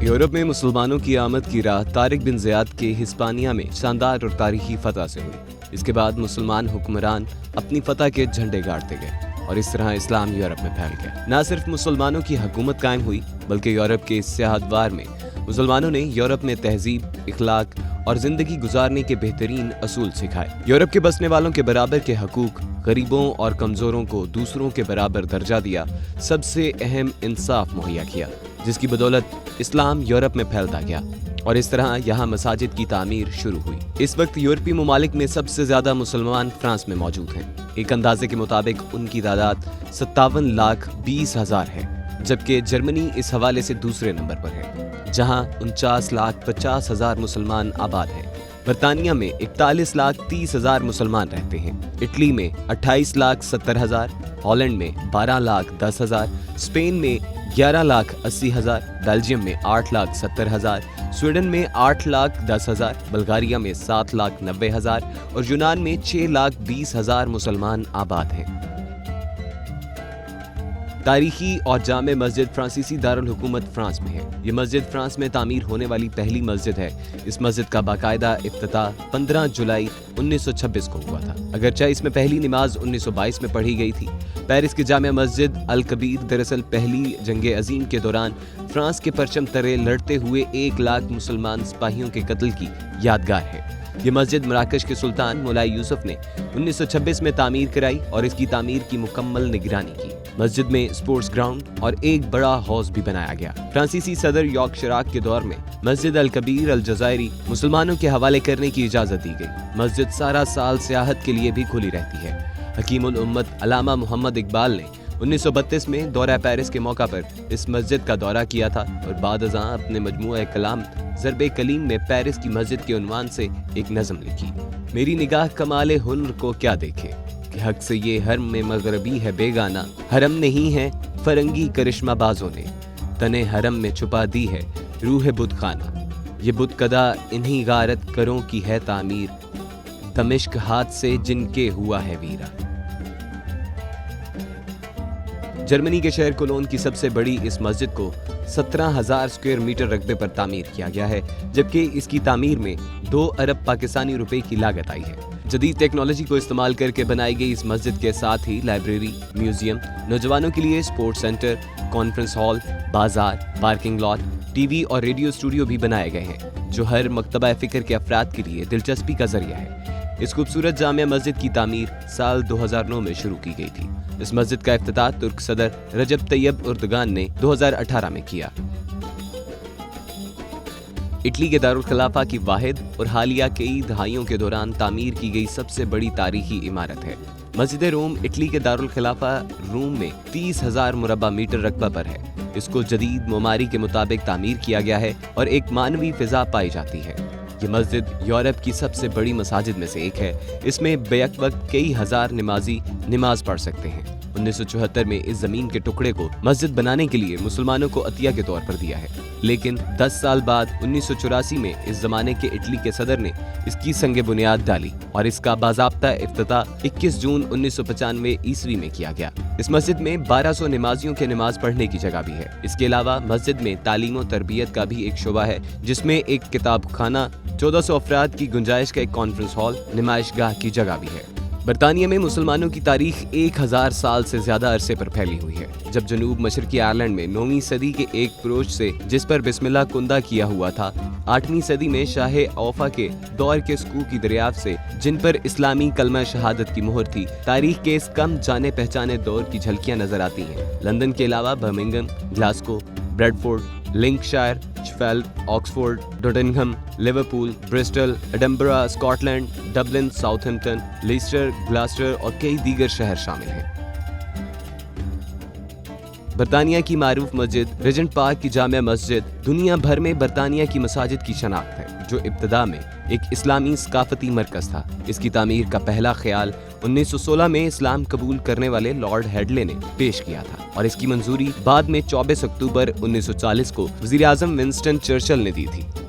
Europe میں مسلمانوں کی آمد کی راہ طارق بن زیاد کے ہسپانیہ میں شاندار اور تاریخی فتح سے ہوئی۔ اس کے بعد مسلمان حکمران اپنی فتح کے جھنڈے گاڑتے گئے اور اس طرح اسلام یورپ میں پھیل گیا۔ نہ صرف مسلمانوں کی حکومت قائم ہوئی بلکہ یورپ کے اس سیاحت وار میں مسلمانوں نے یورپ میں تہذیب، اخلاق اور زندگی گزارنے کے بہترین اصول سکھائے۔ یورپ کے بسنے والوں کے برابر کے حقوق، غریبوں اور کمزوروں کو دوسروں کے برابر درجہ دیا، سب سے اہم انصاف مہیا کیا، جس کی بدولت اسلام یورپ میں پھیلتا گیا اور اس طرح یہاں مساجد کی تعمیر شروع ہوئی۔ اس وقت یورپی ممالک میں سب سے زیادہ مسلمان فرانس میں موجود ہیں۔ ایک اندازے کے مطابق ان کی تعداد 57,20,000 ہے، جبکہ جرمنی اس حوالے سے دوسرے نمبر پر ہے، جہاں 49,50,000 مسلمان آباد ہیں۔ برطانیہ میں 41,30,000 مسلمان رہتے ہیں، اٹلی میں 28,70,000، ہالینڈ میں 12,10,000، اسپین میں 11,80,000، بیلجیم میں 8,70,000، سویڈن میں 8,10,000، بلغاریہ میں 7,90,000 اور یونان میں 6,20,000 مسلمان آباد ہیں۔ تاریخی اور جامع مسجد فرانسیسی دارالحکومت فرانس میں ہے۔ یہ مسجد فرانس میں تعمیر ہونے والی پہلی مسجد ہے۔ اس مسجد کا باقاعدہ افتتاح 15 جولائی 1926 کو ہوا تھا، اگرچہ اس میں پہلی نماز 1922 میں پڑھی گئی تھی۔ پیرس کی جامع مسجد الکبیر دراصل پہلی جنگ عظیم کے دوران فرانس کے پرچم تلے لڑتے ہوئے 1,00,000 مسلمان سپاہیوں کے قتل کی یادگار ہے۔ یہ مسجد مراکش کے سلطان مولائی یوسف نے 1926 میں تعمیر کرائی اور اس کی تعمیر کی مکمل نگرانی کی۔ مسجد میں اسپورٹس گراؤنڈ اور ایک بڑا ہاؤس بھی بنایا گیا۔ فرانسیسی صدر یاک شراک کے دور میں مسجد الکبیر الجزائری مسلمانوں کے حوالے کرنے کی اجازت دی گئی۔ مسجد سارا سال سیاحت کے لیے بھی کھلی رہتی ہے۔ حکیم الامت علامہ محمد اقبال نے 1932 میں دورہ پیرس کے موقع پر اس مسجد کا دورہ کیا تھا اور بعد ازاں اپنے مجموعہ کلام ضرب کلیم میں پیرس کی مسجد کے عنوان سے ایک نظم لکھی۔ میری نگاہ کمال ہنر کو کیا دیکھے کہ حق سے یہ حرم میں مغربی ہے بیگانہ، حرم نہیں ہے فرنگی کرشمہ بازوں نے، تنے حرم میں چھپا دی ہے روح بت خانہ، یہ بت کدا انہی غارت کروں کی ہے تعمیر، دمشق ہاتھ سے جن کے ہوا ہے ویرا۔ جرمنی کے شہر کولون کی سب سے بڑی اس مسجد کو 17,000 اسکوائر میٹر رقبے پر تعمیر کیا گیا ہے، جبکہ اس کی تعمیر میں 2 ارب پاکستانی روپے کی لاگت آئی ہے۔ جدید ٹیکنالوجی کو استعمال کر کے بنائی گئی اس مسجد کے ساتھ ہی لائبریری، میوزیم، نوجوانوں کے لیے اسپورٹس سینٹر، کانفرنس ہال، بازار، پارکنگ لاٹ، ٹی وی اور ریڈیو اسٹوڈیو بھی بنائے گئے ہیں، جو ہر مکتبہ فکر کے افراد کے لیے دلچسپی کا ذریعہ ہے۔ اس خوبصورت جامع مسجد کی تعمیر سال 2009 میں شروع کی گئی تھی۔ اس مسجد کا افتتاح ترک صدر رجب طیب اردگان نے 2018 میں کیا۔ اٹلی کے دارالخلافہ کی واحد اور حالیہ کئی دہائیوں کے دوران تعمیر کی گئی سب سے بڑی تاریخی عمارت ہے۔ مسجد روم اٹلی کے دارالخلافہ روم میں 30,000 مربع میٹر رقبہ پر ہے۔ اس کو جدید معماری کے مطابق تعمیر کیا گیا ہے اور ایک معنوی فضا پائی جاتی ہے۔ یہ مسجد یورپ کی سب سے بڑی مساجد میں سے ایک ہے۔ اس میں بیک وقت کئی ہزار نمازی نماز پڑھ سکتے ہیں۔ 1974 میں اس زمین کے ٹکڑے کو مسجد بنانے کے لیے مسلمانوں کو عطیہ کے طور پر دیا ہے، لیکن 10 سال بعد 1984 میں اس زمانے کے اٹلی کے صدر نے اس کی سنگ بنیاد ڈالی اور اس کا باضابطہ افتتاح 21 جون 1995 عیسوی میں کیا گیا۔ اس مسجد میں 1200 نمازیوں کے نماز پڑھنے کی جگہ بھی ہے۔ اس کے علاوہ مسجد میں تعلیم و تربیت کا بھی ایک شعبہ ہے، جس میں ایک کتاب خانہ، 1400 افراد کی گنجائش کا ایک کانفرنس ہال، نمائش گاہ کی جگہ بھی ہے۔ برطانیہ میں مسلمانوں کی تاریخ 1000 سال سے زیادہ عرصے پر پھیلی ہوئی ہے۔ جب جنوب مشرقی آئرلینڈ میں 9ویں صدی کے ایک فروش سے جس پر بسم اللہ کندہ کیا ہوا تھا، 8ویں صدی میں شاہ اوفا کے دور کے سکو کی دریافت سے جن پر اسلامی کلمہ شہادت کی مہر تھی، تاریخ کے اس کم جانے پہچانے دور کی جھلکیاں نظر آتی ہیں۔ لندن کے علاوہ Birmingham, Glasgow, Bradford, Lancashire, Sheffield, Oxford, Nottingham, Liverpool, Bristol, Edinburgh, Scotland, Dublin, Southampton, Leicester, Gloucester اور کئی دیگر شہر شامل ہیں۔ برطانیہ کی معروف مسجد ریجنٹ پارک کی جامع مسجد دنیا بھر میں برطانیہ کی مساجد کی شناخت ہے، جو ابتدا میں ایک اسلامی ثقافتی مرکز تھا۔ اس کی تعمیر کا پہلا خیال 1916 میں اسلام قبول کرنے والے لارڈ ہیڈلے نے پیش کیا تھا اور اس کی منظوری بعد میں 24 اکتوبر 1940 کو وزیر اعظم ونسٹن چرچل نے دی تھی